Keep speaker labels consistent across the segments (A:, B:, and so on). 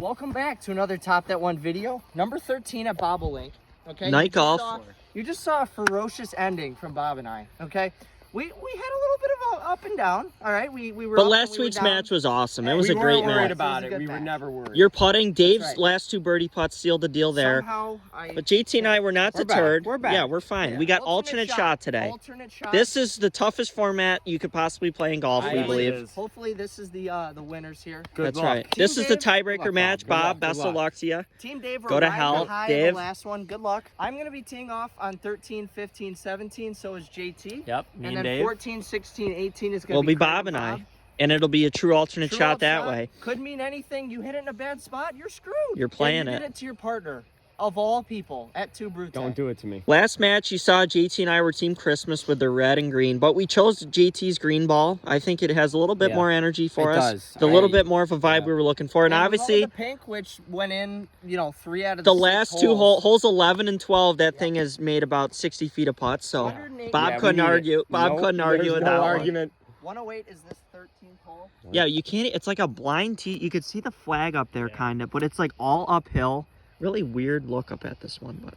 A: Welcome back to another Top That One video. Number 13 at Bobolink. Okay.
B: Night golf.
A: You just saw a ferocious ending from Bob and I. Okay. We had a little bit of a up and down. All right. We were.
B: But
A: up
B: last
A: and we were
B: week's
A: down.
B: match was awesome. It was a
C: we
B: great
C: weren't worried
B: match.
C: about
A: It was a
C: it.
A: good
C: We were
A: match.
C: never worried.
B: Your putting, Dave's
A: right.
B: last 2 birdie putts sealed the deal there.
A: Somehow
B: But JT and I were not
C: We're back.
B: deterred.
C: We're back.
B: Yeah, we're fine.
A: Yeah.
B: We got alternate shot today.
A: Alternate shot.
B: This is the toughest format you could possibly play in golf, we
C: It
B: believe.
C: is.
A: Hopefully this is the winners here.
C: Good
B: That's
C: luck.
B: right.
A: Team
B: This is the
A: Dave,
B: tiebreaker
C: good luck,
B: match.
C: Bob. Good
B: Bob,
C: luck,
B: best
C: good
B: of luck to you.
A: Team Dave,
B: Go to
A: riding
B: hell,
A: high
B: Dave.
A: in the last one. Good luck. I'm going to be teeing off on 13, 15, 17. So is JT.
C: Yep. Me
A: And
C: and
A: then
C: Dave.
A: 14, 16, 18 is going to
B: Will be
A: Craig
B: Bob and I. And it'll be a true alternate
A: True
B: shot
A: alt
B: that
A: shot.
B: way.
A: Could mean anything. You hit it in a bad spot, you're screwed.
B: You're playing
A: and you
B: it.
A: did it to your partner, of all people, at 2 Brute.
C: Don't do it to me.
B: Last match, you saw JT and I were Team Christmas with the red and green, but we chose JT's green ball. I think it has a little bit
C: Yeah.
B: more energy for
C: It
B: us.
C: does.
B: A little
C: I-
B: bit more of a vibe
C: yeah.
B: we were looking for. And
A: we went
B: obviously,
A: with the pink, which went in, 3 out of
B: the
A: the
B: last 2 holes 11 and 12, that thing has made about 60 feet of putts. So
A: 108.
B: Bob
C: Yeah, we
B: couldn't
C: need it.
B: argue. Bob
C: Nope,
B: couldn't argue
C: there's
B: with
C: no
B: that one.
C: argument.
A: 108 is this 13th hole.
B: Yeah, you can't. It's like a blind tee. You could see the flag up there, kind of, but it's like all uphill. Really weird look up at this one, but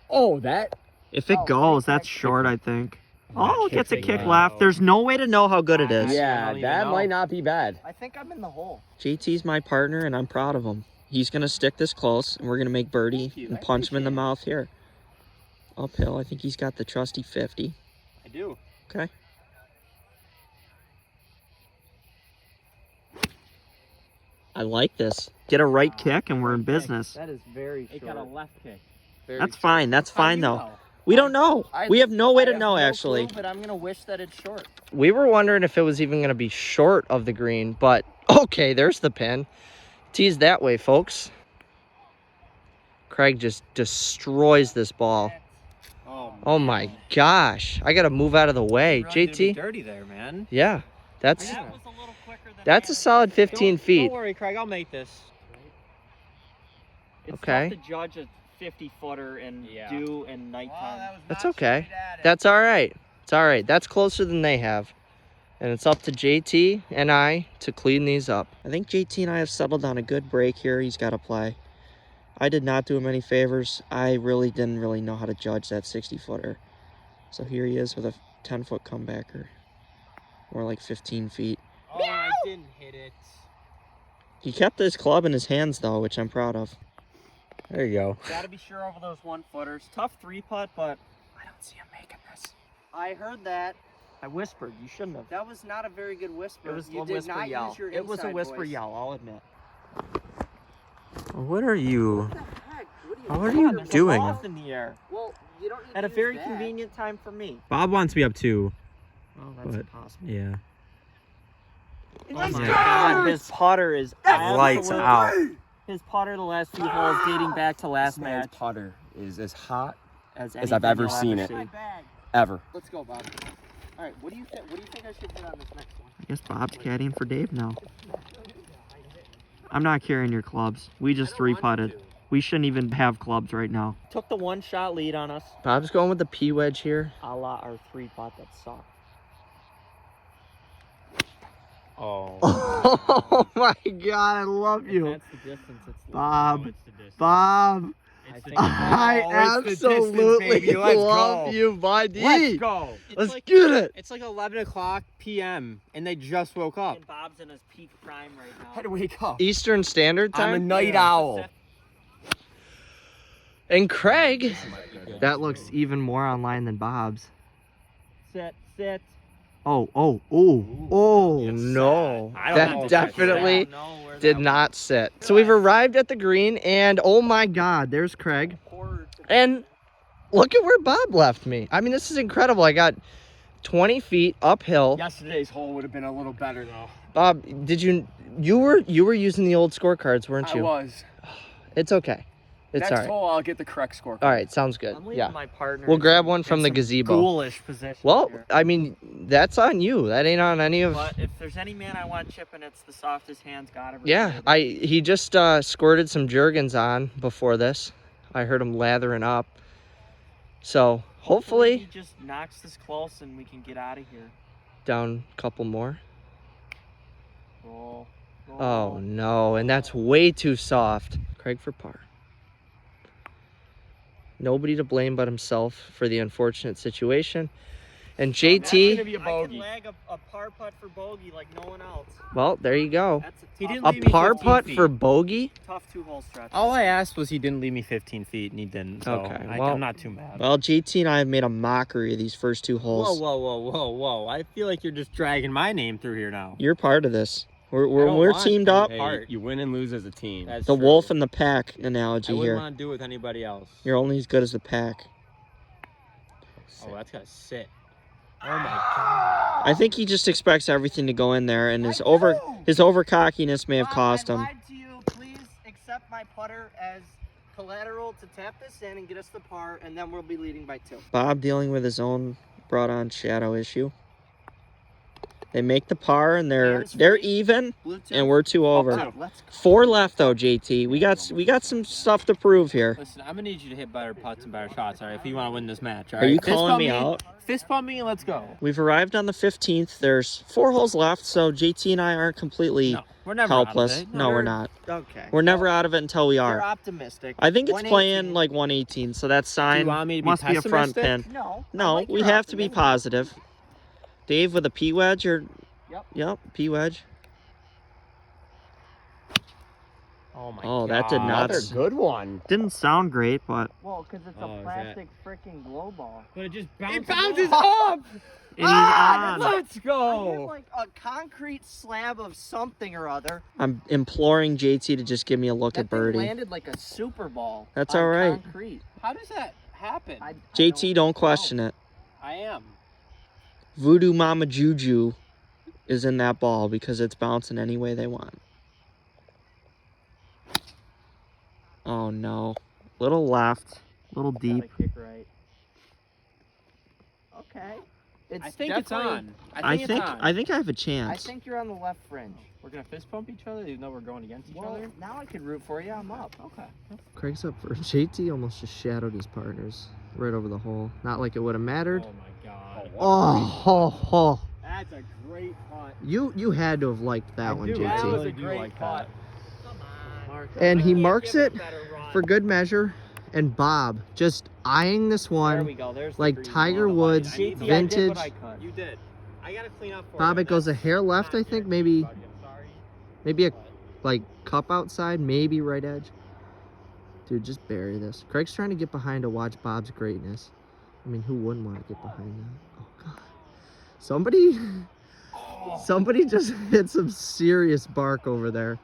C: Oh, that.
B: if it
A: Oh,
B: goes,
A: big
B: that's
A: kick.
B: short, I think.
C: That
B: Oh, it gets a
C: kick
B: kick
C: thing,
B: left. There's no way to know how good it is.
A: I
C: Yeah,
A: don't even
C: that
A: know.
C: might not be bad.
A: I think I'm in the hole.
B: JT's my partner, and I'm proud of him. He's going to stick this close, and we're going to make birdie
A: Thank you.
B: and
A: I
B: punch him in the
A: appreciate it.
B: mouth here. Uphill, I think he's got the trusty 50.
C: I do.
B: Okay. I like this. Get a right kick, and we're in business.
A: That is very
C: It
A: short.
C: got a left kick.
A: Very
B: That's
A: short.
B: fine. That's
A: How do
B: fine,
A: you
B: though.
A: know?
B: We don't know. We have no way
A: I
B: to
A: have
B: know,
A: no
B: actually.
A: clue, but I'm gonna wish that it's short.
D: We were wondering if it was even going to be short of the green, but okay, there's the pin. Tees that way, folks. Craig just destroys this ball. Oh my gosh. I got to move out of the way. JT?
C: Dirty there, man.
D: Yeah, that's
B: That was a little quicker than
D: that's a solid 15 feet.
B: Don't worry, Craig. I'll make this. It's
D: Okay.
B: tough to judge a 50-footer in
C: Yeah.
B: dew and nighttime.
D: That's okay. That's all right. It's all right. That's closer than they have. And it's up to JT and I to clean these up.
B: I think JT and I have settled on a good break here. He's got to play. I did not do him any favors. I really didn't know how to judge that 60-footer. So here he is with a 10-foot comebacker. More like 15 feet.
C: Oh, I didn't hit it.
B: He kept his club in his hands, though, which I'm proud of.
C: There you go.
B: Got to be sure over those 1-footers. Tough 3-putt, but I don't see him making this.
A: I heard that.
B: I whispered. You shouldn't have.
A: That was not a very good whisper.
B: It was
A: you
B: a
A: did
B: whisper
A: not
B: yell.
A: use your
B: It was a
A: inside
B: whisper
A: voice.
B: yell, I'll admit.
D: What are you?
A: What the heck? What
D: What
A: are
D: are
A: you
D: you
B: Come on, there's a
D: doing?
B: loft in the air.
A: Well, you don't need
B: At
A: to
B: a
A: use
B: very
A: that.
B: convenient time for me.
E: Bob wants me up too.
B: Oh, that's
E: But-
B: impossible.
E: Yeah.
B: Oh my God, his putter is
D: Lights
B: absolute-
D: out.
B: His putter the last few holes dating back to last
C: This man's
B: match.
C: putter is as hot
B: As
C: as I've
B: anything
C: ever
B: you'll
C: seen
B: ever
C: it.
B: see.
C: ever.
A: Let's go, Bob. All right, what do you think? What do you think I should put on this next one?
D: I guess Bob's caddying for Dave now. I'm not carrying your clubs. We just
A: I don't want
D: 3-putted.
A: you to.
D: We shouldn't even have clubs right now.
B: Took the 1-shot lead on us,
D: Bob's going with the P wedge here.
B: a la our 3-putt that sucked.
C: Oh.
D: Oh my God, I love you.
B: That's the distance. It's
D: Bob. Bob. I
C: Oh, it's the distance,
D: absolutely
C: baby. Let's
D: love
C: go.
D: you, buddy.
C: Let's go.
D: Let's get it.
C: It's like 11 o'clock p.m. and they just woke up.
B: And Bob's in his peak prime right now.
C: How to wake up?
D: Eastern Standard
C: I'm a
D: Time.
C: night owl.
D: And Craig, that looks even more online than Bob's.
B: Sit, sit.
D: Oh no.
C: I don't
D: That
C: know if
D: definitely
B: I don't know where
D: did
B: that
D: not sit. So we've arrived at the green, and oh my God, there's Craig.
B: was.
D: And look at where Bob left me. I mean, this is incredible. I got 20 feet uphill.
C: Yesterday's hole would have been a little better though.
D: Bob, did you were using the old scorecards, weren't
C: I
D: you?
C: was.
D: It's okay. It's
C: Next
D: all right.
C: hole, I'll get the correct score.
D: All right, sounds good.
B: I'm leaving
D: Yeah.
B: my partner.
D: We'll
B: in
D: grab
B: some-
D: one from
B: in
D: the
B: some
D: gazebo.
B: Ghoulish position.
D: Well,
B: here.
D: I mean, that's on you. That ain't on any of.
B: But if there's any man I want chipping, it's the softest hands God ever
D: Yeah,
B: created.
D: he just squirted some Jergens on before this. I heard him lathering up. So hopefully
B: he just knocks this close and we can get out of here.
D: down a couple more.
B: Roll.
D: Oh no, and that's way too soft. Craig for par. Nobody to blame but himself for the unfortunate situation. And
C: That's gonna
D: JT,
C: be a
E: I
C: bogey.
E: can lag a par putt for bogey like no one else.
D: well, there you go.
E: That's a
C: He
E: tough,
C: didn't
D: A
C: leave me
D: par
C: 15
D: putt
C: feet.
D: for bogey?
E: tough 2-hole stretch.
C: All I asked was he didn't leave me 15 feet, and he didn't. So
D: Okay, well-
C: I'm not too mad.
B: Well, JT and I have made a mockery of these first two
C: Whoa,
B: holes.
C: whoa, whoa, whoa, whoa! I feel like you're just dragging my name through here now.
B: You're part of this.
C: I don't
B: We're
C: want
B: teamed
C: any
B: up.
C: part.
F: You win and lose as a team.
C: That's
B: The
C: true.
B: wolf and the pack
C: I
B: analogy
C: wouldn't
B: here.
C: want to do it with anybody else.
B: You're only as good as the pack.
C: Oh, that's gotta sit. Oh my god!
B: I think he just expects everything to go in there, and his
A: I
B: over
A: do.
B: his over-cockiness may have
A: Bob,
B: cost
A: I
B: him.
A: lied to you. Please accept my putter as collateral to tap this in and get us the par, and then we'll be leading by 2.
B: Bob dealing with his own brought-on shadow issue. They make the par, and they're even,
A: Blue 2.
B: and we're 2 over.
A: Bob, let's go.
B: 4 left though, JT. We got some stuff to prove here.
C: Listen, I'm gonna need you to hit better putts and better shots, all right? If you want to win this match, all
B: Are
C: right?
B: you
C: Fist
B: calling
C: bump
B: me out?
C: Fist bump me and let's go.
B: We've arrived on the 15th. There's 4 holes left, so JT and I aren't completely
C: No, we're never
B: helpless.
C: Out of it.
B: No, we're not.
A: Okay.
B: We're never out of it until we
A: You're
B: are.
A: optimistic.
B: I think it's
A: 118.
B: playing like 118, so that
C: Do
B: sign
C: you want me to be
B: must be a front
C: pessimistic?
B: pin.
A: No. I
B: No,
A: like
B: we
A: your
B: have to be
A: optimism.
B: positive. Dave with a P wedge or
A: Yep.
B: P wedge.
C: Oh my god.
B: Oh, that did not
F: Another good one.
B: Didn't sound great, but
A: Well, because it's
C: Oh, is
A: a
C: that-
A: plastic freaking glow ball.
C: But it just
F: It
C: bounces
F: bounces
C: up.
B: it
A: Ah,
B: is on.
C: Let's
A: I hit
C: go.
A: like a concrete slab of something or other.
B: I'm imploring JT to just give me a look
A: That
B: at
A: thing
B: birdie.
A: landed like a super ball.
B: That's
A: on
B: all right.
A: Concrete.
C: How does that happen?
A: I
B: JT, don't question it.
C: I am.
B: Voodoo Mama Juju is in that ball because it's bouncing any way they want. Oh no. Little left, little deep.
A: Gotta kick right. Okay. It's
C: I think it's
A: definitely-
C: on. I think it's on.
B: I think I have a
A: I
B: chance.
A: think you're on the left fringe.
C: We're gonna fist bump each other, even though we're going against each
A: Well,
C: other.
A: now I can root for you. I'm up.
C: Okay.
B: Craig's up first. JT almost just shadowed his partners right over the hole. Not like it would have mattered.
C: Oh my god.
B: Oh.
C: That's a great putt.
B: You had to have liked that one,
C: That
B: JT.
C: was a great putt.
B: And he
E: Can't
B: marks
E: give
B: it
E: a better run.
B: for good measure. And Bob just eyeing this
E: There
B: one
E: we go. There's the
B: like
E: green
B: Tiger
E: one.
B: Woods,
E: I need to-
B: vintage.
E: You did. I gotta clean up for
B: Bob,
E: you.
B: it goes a
E: That's
B: hair left,
E: not
B: I think.
E: fair,
B: Maybe
E: buddy. I'm sorry.
B: maybe a like cup outside, maybe right edge. Dude, just bury this. Craig's trying to get behind to watch Bob's greatness. I mean, who wouldn't want to get behind that? Oh god. Somebody just hit some serious bark over there.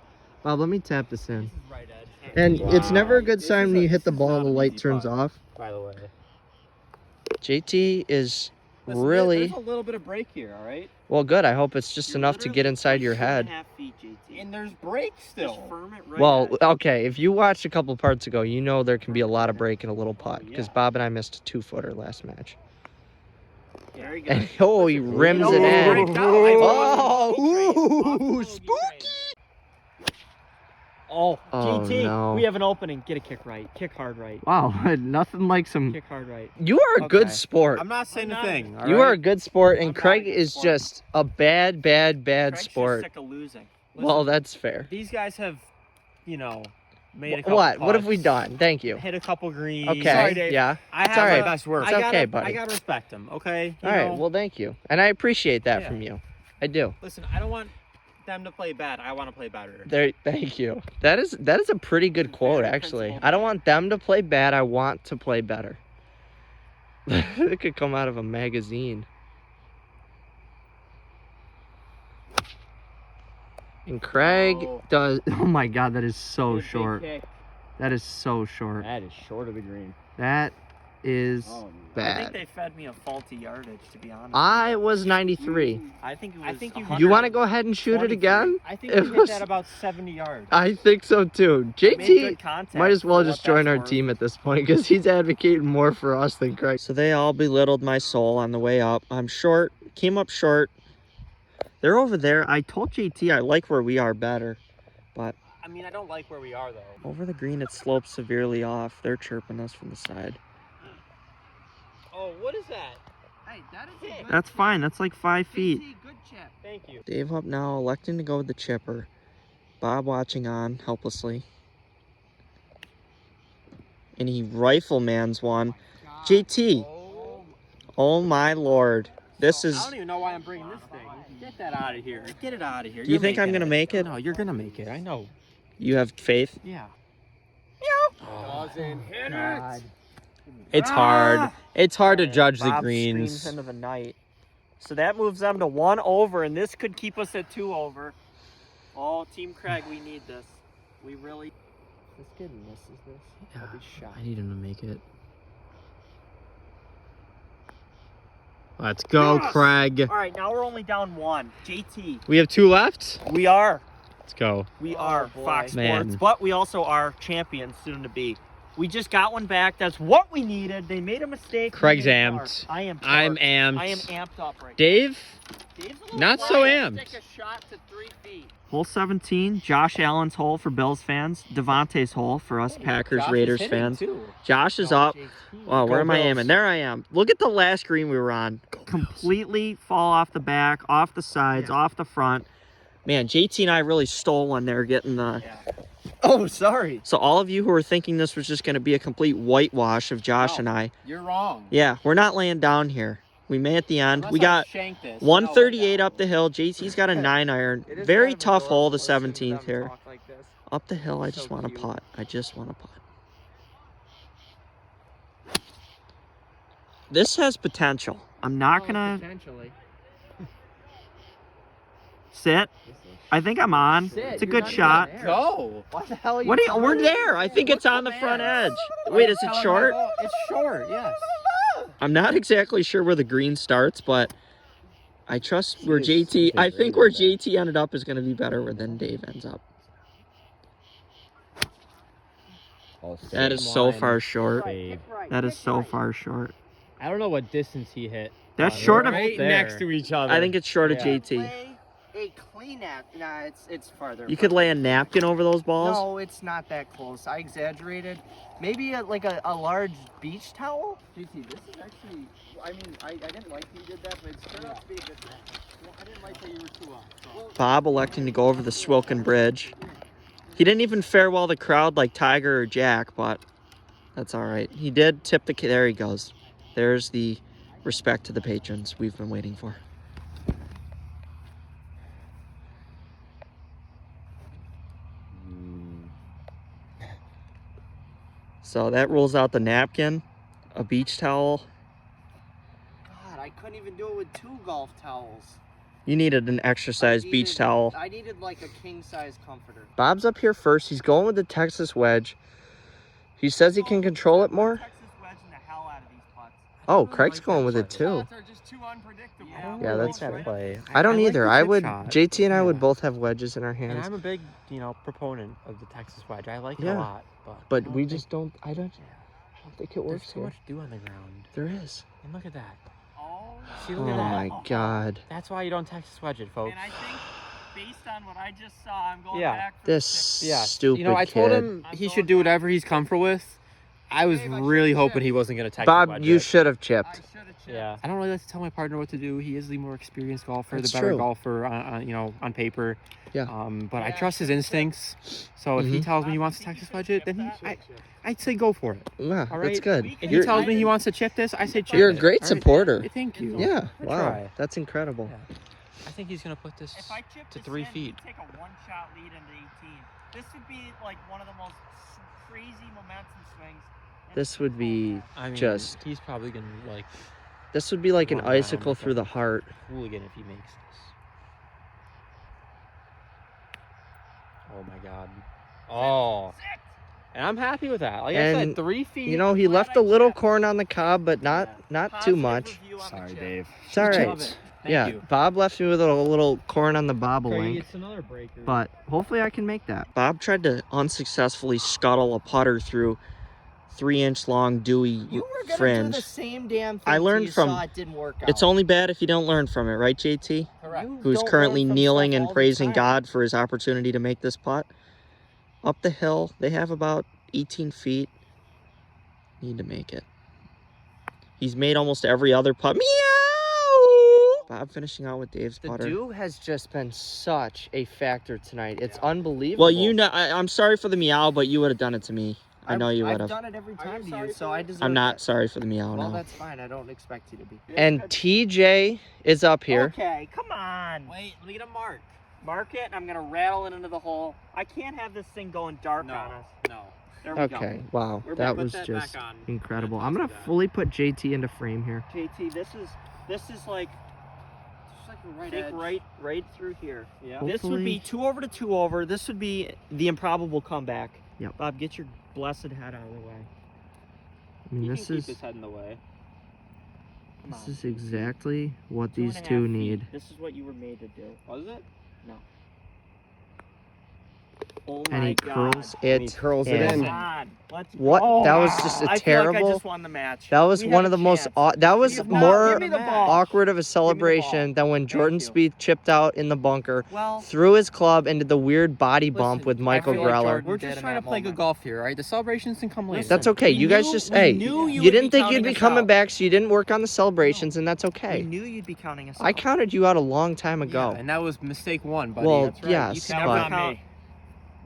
B: Bob, let me tap this in.
E: This is right edge.
B: And it's
C: Wow.
B: never a good
C: This
B: sign
C: is
B: when
C: a-
B: you hit the
C: this is
B: ball
C: not
B: and the
C: an
B: light
C: easy
B: turns
C: putt.
B: off.
C: By the way.
D: JT is
C: Listen,
D: really
C: There's a little bit of break here, all right?
D: well. Good. I hope it's just
A: You're
D: enough to get
A: literally
D: inside your
A: 2.5
D: head.
A: feet, JT.
C: And there's break still.
A: Just firm it right
D: Well,
A: at-
D: okay. If you watched a couple parts ago, you know there can be a lot of break in a little putt because
C: yeah.
D: Bob and I missed a 2-footer last match.
A: Very
D: And
A: good.
D: oh, he rims
A: Oh,
D: it in.
A: break down. I
D: Oh,
A: told you.
D: ooh, spooky.
E: Oh,
B: Oh,
E: GT,
B: no.
E: we have an opening. Get a kick right. Kick hard right.
B: Wow, nothing like some.
E: Kick hard right.
D: You are a good
C: Okay.
D: sport.
C: I'm not saying
E: I'm
C: a
E: not-
C: thing. all
D: You
C: right?
D: are a good sport, and
A: I'm not a
D: Craig
A: good
D: is
A: sport.
D: just a bad
A: Craig's just
D: sport.
A: sick of losing.
D: Well, that's fair.
C: These guys have, made a couple
D: What? What have we
C: putts,
D: done? Thank you.
C: Hit a couple greens.
D: Okay.
C: Sorry, Dave.
D: Yeah.
C: I
D: It's
C: have
D: all right.
C: my best work.
D: It's okay, buddy.
C: I gotta respect them, okay? You
D: All right.
C: know,
D: Well, thank you, and I appreciate that
C: Yeah.
D: from you. I do.
C: listen, I don't want them to play bad. I want to play better.
D: There. Thank you. That is a pretty good quote,
C: Very
D: actually.
C: principled.
D: I don't want them to play bad. I want to play better. It could come out of a magazine. And Craig
C: Oh.
B: Does oh my god, that is so
E: Big
B: short.
E: kick.
B: That is so short.
F: That is short of the green.
B: That is
F: Oh,
A: I
B: bad.
A: think they fed me a faulty yardage, to be honest.
D: I was 93.
A: I think it was.
C: I think you-
D: You want to go ahead and shoot it again?
C: I think
D: It
C: we hit
D: was-
C: that about 70 yards.
D: I think so too. JT
A: contact
D: might as well
A: for
D: just
A: what
D: join
A: that's
D: our
A: worth.
D: team at this point because he's advocating more for us than Craig.
B: So they all belittled my soul on the way up. I'm short, came up short. They're over there. I told JT I like where we are better.
C: I mean, I don't like where we are, though.
B: Over the green, it slopes severely off. They're chirping us from the side.
C: Oh, what is that?
A: Hey, that is a good
B: That's fine. That's like 5 feet.
A: JT, good chip.
C: Thank you.
B: Dave up now, electing to go with the chipper. Bob watching on helplessly. And he riflemans one. JT. Oh my lord. This
E: I
B: is...
E: don't even know why I'm bringing this thing. Get that out of here. Get it out of here.
B: Do you think I'm going to make it?
C: No, you're gonna make it. I know.
B: You have faith?
C: Yeah.
F: Doesn't hit
A: God.
C: It's hard. It's hard to judge the
D: Bob
C: greens.
D: screams into the night. So that moves them to 1 over, and this could keep us at 2 over. Oh, Team Craig, we need this. We really...
A: This kid misses this. I'll be shocked.
C: I need him to make it. Let's go,
D: Yes!
C: Craig.
D: All right, now we're only down 1. JT,
C: We have 2 left.
D: we are.
C: Let's go.
D: We
A: Oh,
D: are
A: boy.
D: Fox
C: Man.
D: Sports, but we also are champions soon to be. We just got one back. That's what we needed. They made a mistake.
C: Craig's
D: We made more.
C: amped.
D: I am.
C: I'm
D: torqued.
C: amped.
D: I am amped up right
C: Dave,
D: now. Dave's a little
C: not so
D: quiet.
C: amped.
D: Take a shot to 3 feet. Hole 17, Josh Allen's hole for Bills fans. Devontae's hole for us Packers Raiders fans. Josh is up. Wow, where
C: Go
D: am I
C: Bills.
D: aiming? There I am. Look at the last green we were on. Completely fall off the back, off the sides, off the front. Man, JT and I really stole one there getting the...
A: Oh, sorry.
B: So all of you who are thinking this was just going to be a complete whitewash of Josh and I,
A: You're wrong.
B: yeah, we're not laying down here. We may at the end.
A: Unless
B: We
A: I
B: got
A: shank this.
B: 138 up the hill. JT's got a 9-iron.
A: It is
B: Very
A: kind of
B: tough hole, the
A: adorable listening to
B: 17th
A: them
B: here.
A: talk like this.
B: Up the hill, I
A: So
B: just want to
A: cute.
B: putt. I just want to putt. This has potential. I'm not going to
A: Potentially.
D: sit. I think I'm on.
A: Sit,
D: It's a
A: you're
D: good
A: not
D: shot.
A: even there.
C: Go.
A: What the hell are you
B: What do you,
A: talking
B: we're
A: about?
B: there. I think it's on the front edge. Wait, is it
A: Telling
B: short?
A: my ball- It's short, yes.
B: I'm not exactly sure where the green starts, but I trust where
F: Jeez,
B: JT.
F: okay,
B: I think where
F: right there.
B: JT ended up is going to be better than Dave ends up. That is so
C: line.
B: far short.
C: Fade.
B: That is so far short.
C: I don't know what distance he hit.
D: That's
C: but
D: short of.
C: right
F: Right
C: there.
F: next to each other.
B: I think it's short of
C: Yeah.
B: JT.
A: Play a clean app. Nah, it's farther.
B: You could lay a napkin over those balls.
A: No, it's not that close. I exaggerated. Maybe like a large beach towel.
F: JT, this is actually. I mean, I didn't like you did that, but it turned out to be a good match. Well, I didn't like that you were too up. So.
B: Bob electing to go over the Swilken Bridge. He didn't even farewell the crowd like Tiger or Jack, but that's all right. He did tip the... There he goes. There's the respect to the patrons we've been waiting for. So that rules out the napkin, a beach towel.
A: God, I couldn't even do it with 2 golf towels.
B: You needed an extra size beach
A: needed-
B: towel.
A: I needed like a king size comforter.
B: Bob's up here first. He's going with the Texas wedge. He says he can control it more.
D: Texas wedging the hell out of these putts.
B: Oh, Craig's going with it too.
F: Shots are just too unpredictable.
B: Yeah, that's
C: that play.
B: I don't
C: like
B: either.
C: the
B: I
C: chip
B: would.
C: shot.
B: JT and I would
C: Yeah.
B: both have wedges in our
C: And
B: hands,
C: I'm a big, proponent of the Texas wedge. I like it
B: Yeah.
C: a lot, but
B: but
C: I
B: we
C: don't
B: just don't. I don't think it
C: think
B: works
C: there's so
B: here.
C: much dew on the ground.
B: There is.
C: And look at that.
D: Oh.
C: See,
B: Oh
C: look at that.
B: my God.
C: That's why you don't Texas wedge it, folks.
D: And I think, based on what I just saw, I'm going
C: Yeah.
D: back for
B: This
D: six.
C: Yeah,
B: stupid
C: I told
B: kid.
C: him
D: I'm
C: he
D: going
C: should do
D: back.
C: whatever he's comfortable with. I was
F: Dave, I
C: really
F: should've
C: hoping
F: chipped.
C: he wasn't gonna Texas
B: Bob,
C: wedge
B: you
C: it.
B: should have
F: I
B: chipped.
F: should have chipped.
C: Yeah, I don't really like to tell my partner what to do. He is the more experienced golfer,
B: That's
C: the better
B: true.
C: golfer, on paper.
B: Yeah.
C: But I
A: Yeah,
C: trust his instincts. So if he
B: Mhm.
C: tells me he wants to Texas wedge it, then I'd say go for it.
B: Yeah,
C: All
B: that's
C: right.
B: good.
D: We
C: If
B: You're,
C: he tells me he wants to chip this, I say chip
B: you're a
C: it.
B: great
C: All right?
B: supporter.
C: Thank you.
B: Yeah.
C: I
B: Wow.
C: try.
B: That's incredible.
C: Yeah. I think he's gonna put this
D: If I chip
C: to
D: this
C: 3
D: in,
C: feet.
D: we take a one-shot lead into 18. This would be like one of the most crazy momentum swings. in
B: This would be.
C: I mean,
B: Just-
C: he's probably gonna like
B: This would be like an
C: Run down
B: icicle
C: with
B: through
C: a
B: the heart.
C: hooligan if he makes this. Oh my God. Oh. And I'm happy with that. Like I
B: And,
C: said, 3 feet.
B: You know, he left a little corn on the cob, but not too much.
F: Sorry, Dave.
B: It's all right.
C: Love it. Thank
B: Yeah,
C: you.
B: Bob left me with a little corn on the
C: Craig,
B: bobolink,
C: it's another breaker.
B: but hopefully I can make that. Bob tried to unsuccessfully scuttle a putter through 3-inch long dewy
A: You were gonna
B: fringe.
A: do the same damn thing.
B: I
A: till
B: learned
A: you
B: from-
A: saw it didn't work out.
B: It's only bad if you don't learn from it, right, JT?
A: Correct.
B: Who's
A: Don't
B: currently
A: learn from
B: kneeling
A: stuff
B: and
A: all the
B: praising
A: time.
B: God for his opportunity to make this putt. Up the hill, they have about 18 feet. Need to make it. He's made almost every other putt. Meow! Bob finishing out with Dave's
A: The
B: putter.
A: dew has just been such a factor tonight. It's unbelievable.
B: Well, you know, I'm sorry for the meow, but you would have done it to me. I know you would
A: I've
B: have.
A: done it every
F: Are you
A: time to
F: sorry
A: you, so
F: for
A: I
F: it?
A: deserve
B: I'm not
A: it.
B: sorry for the meow,
A: Well,
B: no.
A: that's fine. I don't expect you to be.
B: And TJ is up here.
D: Okay, come on.
E: Wait, lead a mark.
D: Mark it, and I'm gonna rattle it into the hole. I can't have this thing going dark
E: No.
D: on us.
E: No.
D: There we
B: Okay, wow.
E: We're
B: That
E: back. Put
B: was
E: that
B: just
E: back on.
B: incredible.
E: Yeah,
B: I'm going
E: do
B: to
E: that.
B: fully put JT into frame here.
D: go. JT, this is like
E: Just like a right
D: take
E: edge.
D: right through here.
E: Yeah.
D: This would be 2 over to 2 over. This would be the improbable comeback.
B: Yep.
D: Bob, get your blessed head out of the way.
B: I mean,
E: He
B: this
E: can
B: is
E: keep his head in the way.
D: Come
B: this
D: on.
B: is exactly what
D: 2.5
B: these two
D: feet.
B: need.
D: This is what you were made to do.
E: Was it?
D: Oh
B: And
D: my
B: he
D: God.
B: curls it.
F: curls
B: it
D: Come
B: in.
D: on. Let's
B: What?
D: go.
B: That was just a
D: I feel
B: terrible.
D: like I just won the match.
B: That was
D: We
B: one
D: had
B: of
D: a
B: the most.
D: chance.
B: That was
D: Give me-
B: more
D: give me the ball.
B: awkward of a celebration than when Jordan
D: you.
B: Spieth chipped out in the bunker,
D: Well,
B: threw his club into the weird body bump
E: Listen,
B: with
E: I
B: Michael
E: feel like
B: Greller.
A: Jordan
E: We're
A: did
E: just
A: in
E: trying to
A: that
E: play good
A: moment.
E: golf here, right? The celebrations can come later.
B: That's okay.
D: we
B: You guys
D: knew-
B: just
D: we
B: hey.
D: knew
B: You
D: would
B: didn't think you'd
D: counting
B: be
D: us
B: coming
D: out.
B: back, so you didn't work on the celebrations, and that's
D: We
B: okay.
D: knew you'd be counting us out.
B: I counted you out a long time ago.
E: Yeah, and that was mistake one, buddy.
B: Well,
E: That's right.
B: yes,
E: You
D: That
E: can
D: was
E: never
B: but-
D: on
E: count.
D: me.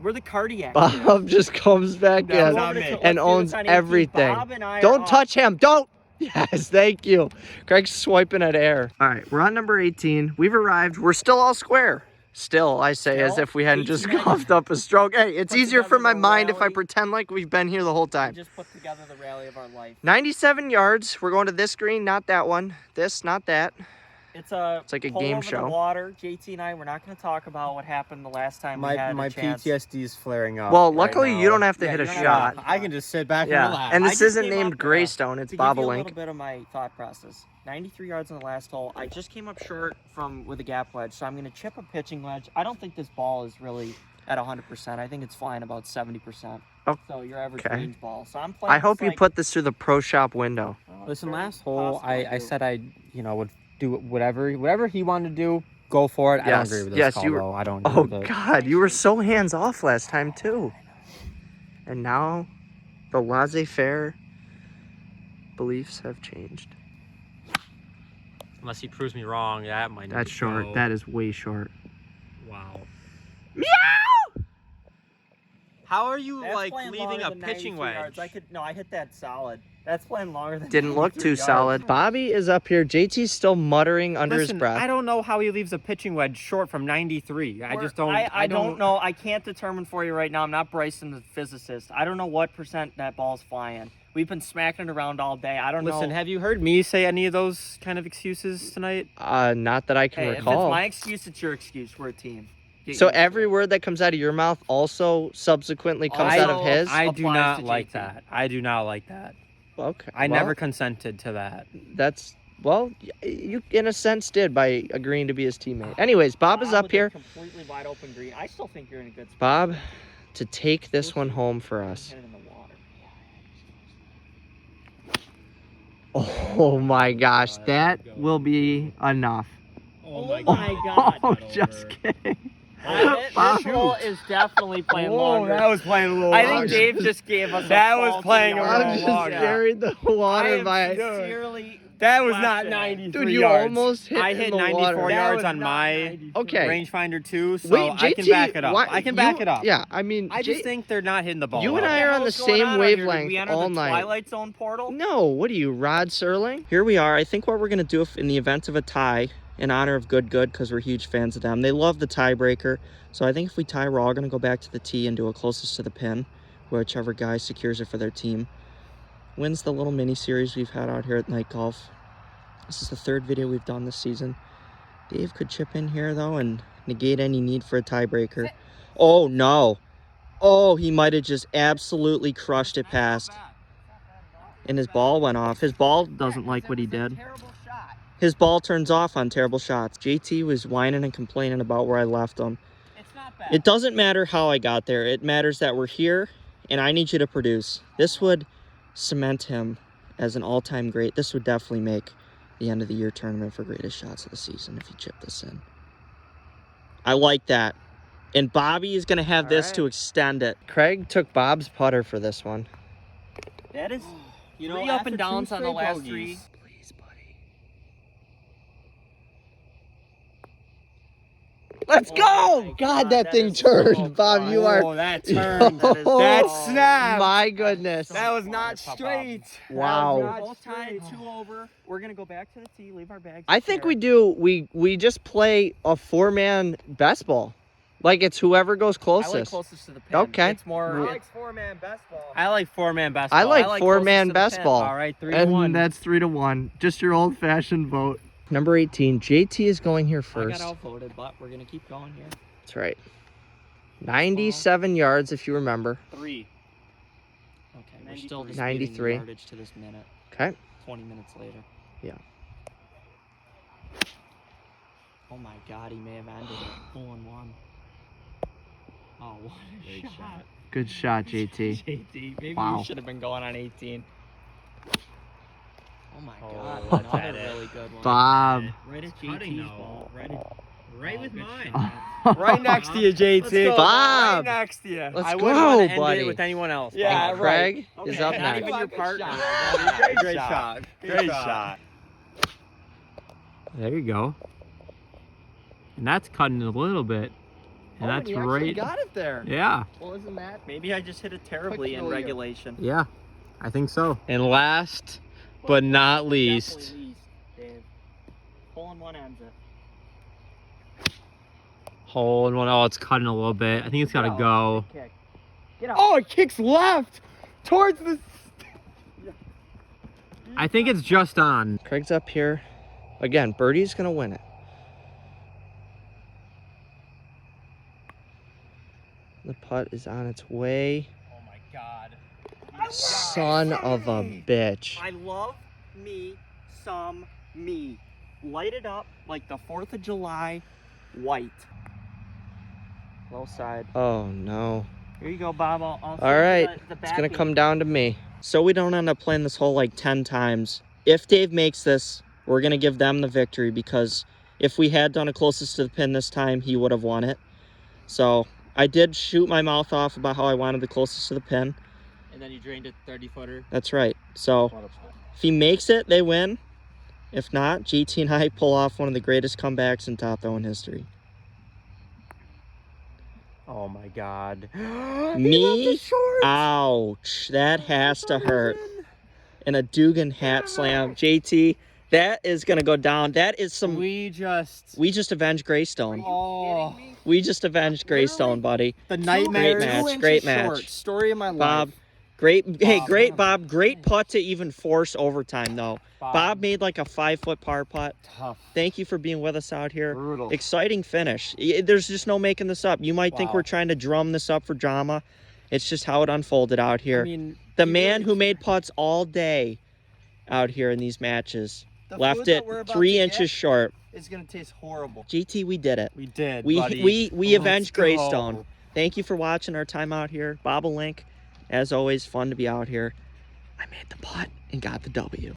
D: We're the cardiac.
B: Bob just comes back
E: That was
B: in
E: on me.
B: and owns everything. Don't touch him. Don't. Yes, thank you. Greg's swiping at air. All right, we're on number 18. We've arrived. We're still all square. Still, I say, as
D: Still?
B: if we hadn't just
D: 18.
B: coughed up a stroke. Hey, it's
D: Put
B: easier for
D: together
B: my
D: the
B: mind if I
D: rally.
B: pretend like we've been here the whole
D: We
B: time.
D: just put together the rally of our life.
B: 97 yards. We're going to this green, not that one. This, not that.
D: It's
B: like a
D: hole
B: game
D: over
B: show.
D: The water. JT and I, we're not going to talk about what happened the last time we had
E: My
D: a chance.
E: PTSD is flaring up.
B: Well,
E: right
B: luckily
E: now.
B: you don't have to
D: Yeah,
B: hit a
D: you don't have
B: shot.
D: to-
E: I can just sit back and
B: Yeah,
E: relax.
B: and
D: I
B: this
D: just
B: isn't
D: came
B: named
D: up,
B: Greystone. It's
D: To give you a
B: Bobolink.
D: little bit of my thought process. 93 yards on the last hole. I just came up short with a gap wedge, so I'm going to chip a pitching wedge. I don't think this ball is really at 100%. I think it's flying about 70%.
B: Oh,
D: So your average
B: okay.
D: range ball. So I'm playing.
B: I hope
D: it's
B: you
D: like-
B: put this through the pro shop window.
D: well, it's
E: Listen,
D: very
E: last hole,
D: possible
E: I
D: to.
E: said I would do whatever he wanted to do. Go for it. I don't
B: Yes,
E: agree with this
B: yes,
E: call,
B: you were-
E: though. I don't agree
B: Oh,
E: with it.
B: God, you were so hands off last time, too. And now the laissez-faire beliefs have changed.
C: Unless he proves me wrong, that might not
B: That's short.
C: go.
B: That is way short.
C: Wow.
B: Meow!
C: How are you
D: That's
C: like
D: playing
C: leaving
D: longer
C: a
D: than
C: pitching
D: 93
C: wedge?
D: yards. I hit that solid. That's playing longer than.
B: Didn't look
D: 93
B: too
D: yards.
B: solid. Bobby is up here. JT's still muttering under his
E: Listen,
B: breath.
E: I don't know how he leaves a pitching wedge short from 93. I just don't.
D: I don't know. I can't determine for you right now. I'm not Bryson, the physicist. I don't know what percent that ball's flying. We've been smacking it around all day. I don't
E: Listen,
D: know.
E: have you heard me say any of those kind of excuses tonight?
B: Not that I can
D: Hey, if it's
B: recall.
D: my excuse, it's your excuse. We're a team. Get
B: So
D: used to
B: every
D: it.
B: word that comes out of your mouth also subsequently comes out of
D: Also,
B: his?
E: I do
D: applies
E: not
D: to
E: like
D: JT.
E: that. I do not like that.
B: Okay.
E: I
B: well,
E: never consented to that.
B: That's, well, you in a sense did by agreeing to be his teammate. Anyways, Bob is up
D: with a
B: here.
D: Completely wide open green. I still think you're in a good spot.
B: Bob, to take this one home for us.
D: Hit it in the water.
B: Oh my gosh, that will be enough.
D: Oh my God.
B: Oh, just kidding.
D: This hole is definitely playing longer.
E: was playing a little.
D: I think Dave just gave us.
E: That
D: a
E: was
D: faulty
E: playing a
D: yard.
E: little
B: I'm just
E: longer.
B: carried the
D: I
B: water
D: am
B: by.
D: sincerely.
E: That was not
D: Flashing.
E: 93
B: Dude, you
E: yards.
B: almost hit
E: I
B: in
E: hit
B: the
E: 94
B: water.
D: That
E: yards
D: was
E: on
D: not
E: my
D: 93.
B: Okay.
E: rangefinder too, so
B: Wait,
E: I can
B: JT,
E: back it up.
B: why-
E: I can
B: you-
E: back it up.
B: Yeah, I mean,
E: I just think they're not hitting the ball.
B: You and
E: well.
B: I are on the
D: What's going
B: same
D: on out here? Did
B: wavelength
D: we enter
B: all
D: the
B: night.
D: Twilight Zone portal?
B: No, what are you, Rod Serling? Here we are. I think what we're going to do in the event of a tie, in honor of Good Good, because we're huge fans of them, they love the tiebreaker. So I think if we tie, we're all going to go back to the tee and do it closest to the pin. Whichever guy secures it for their team wins the little mini-series we've had out here at Night Golf. This is the third video we've done this season. Dave could chip in here, though, and negate any need for a tiebreaker. Oh, no. Oh, he might have just absolutely crushed it past. And his ball went off. His ball doesn't like what he did.
A: Terrible shot.
B: His ball turns off on terrible shots. JT was whining and complaining about where I left him.
D: It's not bad.
B: It doesn't matter how I got there. It matters that we're here, and I need you to produce. This would cement him as an all-time great. This would definitely make the end of the year tournament for greatest shots of the season if you chip this in. I like that. And Bobby is going to have this to extend it. Craig took Bob's putter for this one.
D: That is.
E: You
D: Three up and downs on the last three.
B: Please, buddy.
A: Let's
D: Oh
A: go!
D: my
A: God,
D: God,
A: that
D: that
A: thing
D: is so
A: turned. Bob, you
D: fun.
A: are.
C: Oh, that turned.
A: Oh,
C: That
D: Oh,
C: snapped.
A: My goodness.
C: That was not straight.
A: Wow.
C: That was
D: Both
C: not
D: tied
C: straight.
D: 2 over. We're gonna go back to the tee, leave our bags.
A: I
D: up
A: think
D: there.
A: we do. We just play a 4-man best ball. Like it's whoever goes
D: I like
A: closest.
D: closest to the pin.
A: Okay.
D: It's more.
C: I like 4-man best ball. I like 4-man best ball.
A: I like
D: like
A: 4-man
D: closest to the
A: best
D: pin.
A: ball.
C: All right, 3-1.
A: that's 3-1. Just your old-fashioned vote. Number 18, JT is going here
D: I
A: first.
D: got outvoted, but we're gonna keep going here.
A: That's right. 97 yards, if you remember.
C: 3.
D: Okay, we're still
C: 93.
D: disputing the
A: 93.
D: yardage to this minute.
A: Okay.
D: 20 minutes later.
A: Yeah.
D: Oh my God, he may have ended it. 0-1. Oh, what a
C: Great shot.
A: Good shot, JT.
D: JT, maybe
A: Wow.
D: we should have been going on 18. Oh my
C: Oh,
D: God,
C: let's
D: another
C: add it.
D: really good one.
A: Bob.
D: Right at
C: cutting,
D: JT's
C: though.
D: ball. Right at.
C: Right
D: Oh,
C: with
D: good
C: mine.
D: shot.
C: Right next to you, JT.
D: Let's go,
A: Bob.
C: Right next to you.
A: Let's
C: I
A: go,
C: wouldn't want to end
A: buddy.
C: it with anyone else.
D: Yeah,
C: Bob.
A: Craig is
D: Okay,
A: up
D: not
A: next.
D: even your
C: Good
D: partner.
C: shot. Great shot. Great shot.
E: There you go. And that's cutting a little bit. And that's
A: you actually
E: right.
A: got it there.
E: Yeah.
A: Well, isn't that?
D: Maybe I just hit it terribly in
A: Peculiar.
D: regulation.
E: Yeah. I think so.
C: And last but not
D: Definitely
C: least,
D: Dave. Hole in one ends it.
E: Hole in one. Oh, it's cutting a little bit. I think it's got to go.
D: Kick.
C: oh, it kicks left towards the.
E: I think it's just on.
A: Craig's up here. Again, birdie's going to win it. The putt is on its way.
C: Oh my God.
A: Son of a bitch.
D: I love me some me. Light it up like the 4th of July white. Low side.
A: Oh, no.
D: Here you go, Bob. I'll
A: All right.
D: The
A: It's going to come down to me. So we don't end up playing this hole like 10 times. If Dave makes this, we're going to give them the victory because if we had done it closest to the pin this time, he would have won it. So I did shoot my mouth off about how I wanted the closest to the pin.
C: And then you drained a 30-footer.
A: That's right. So if he makes it, they win. If not, GT and I pull off one of the greatest comebacks in top throw in history.
C: Oh my God.
A: Me? Ouch. That has to hurt. And a Dugan hat slam. JT, that is going to go down. That is some...
C: We just.
A: We just avenged Greystone.
C: Oh.
A: We just avenged Greystone, buddy.
C: The
A: Great
C: nightmare.
A: match. Great match.
C: Story of my life.
A: Bob, great. Hey, great, Bob. Great putt to even force overtime, though. Bob made like a 5-foot par putt.
C: Tough.
A: Thank you for being with us out here.
C: Brutal.
A: Exciting finish. There's just no making this up. You might think
C: Wow.
A: we're trying to drum this up for drama. It's just how it unfolded out here.
C: I mean,
A: The man who made putts all day out here in these matches left it 3 inches short.
F: It's gonna taste horrible.
A: GT, we did it.
C: we did.
A: We
C: buddy.
A: we
C: Let's
A: avenged
C: go.
A: Greystone. Thank you for watching our time out here. Bobolink, as always, fun to be out here. I made the putt and got the W.